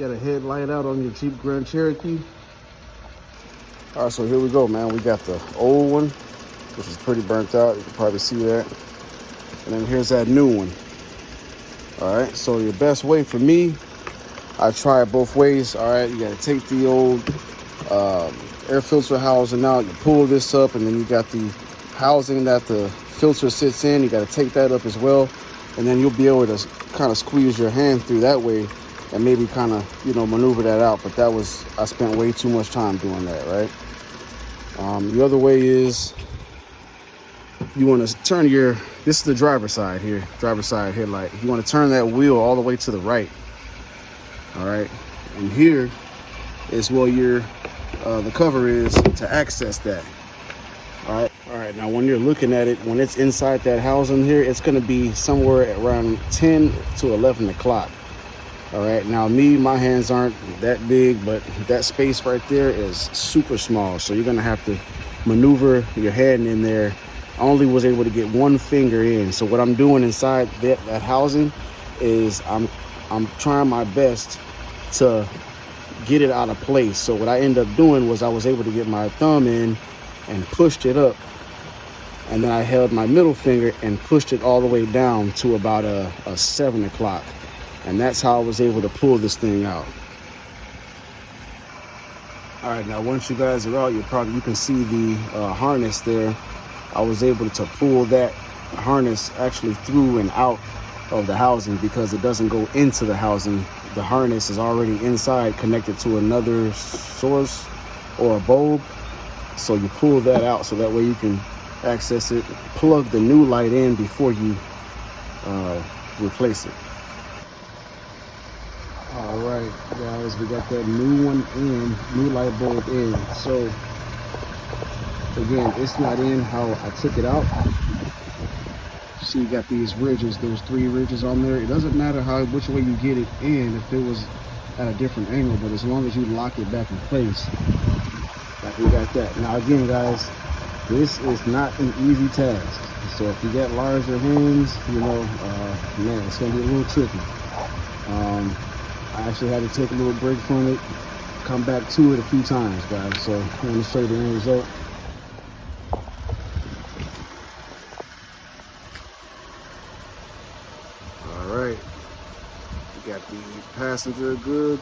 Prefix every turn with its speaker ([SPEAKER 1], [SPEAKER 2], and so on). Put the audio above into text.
[SPEAKER 1] Got a headlight out on your Jeep Grand Cherokee. All right, so here we go, man. We got the old one, which is pretty burnt out. You can probably see that. And then here's that new one. All right, so your best way for me, I try it both ways. All right, you got to take the old air filter housing out. You pull this up, and then you got the housing that the filter sits in. You got to take that up as well. And then you'll be able to kind of squeeze your hand through that way and maybe kind of, maneuver that out. But I spent way too much time doing that, right? The other way is you want to turn this is the driver's side here, driver's side headlight. You want to turn that wheel all the way to the right. All right. And here is where the cover is to access that. All right, now when you're looking at it, when it's inside that housing here, it's going to be somewhere around 10 to 11 o'clock. All right, now my hands aren't that big, but that space right there is super small. So you're going to have to maneuver your hand in there. I only was able to get one finger in. So what I'm doing inside that housing is I'm trying my best to get it out of place. So what I ended up doing was I was able to get my thumb in and pushed it up, and then I held my middle finger and pushed it all the way down to about a 7 o'clock, and that's how I was able to pull this thing out. All right, now once you guys are out, you can see the harness there. I was able to pull that harness actually through and out of the housing because it doesn't go into the housing. The harness is already inside, connected to another source or a bulb. So you pull that out so that way you can access it, plug the new light in before you replace it. All right, guys, we got that new one in, new light bulb in. So again, it's not in how I took it out. See, you got these ridges, there's 3 ridges on there. It doesn't matter which way you get it in, if it was at a different angle, but as long as you lock it back in place, like we got that. Now again, guys, this is not an easy task. So if you got larger hands, man, it's gonna be a little tricky. I actually had to take a little break from it, come back to it a few times, guys. So I want to show you the end result. All right, we got the passenger good.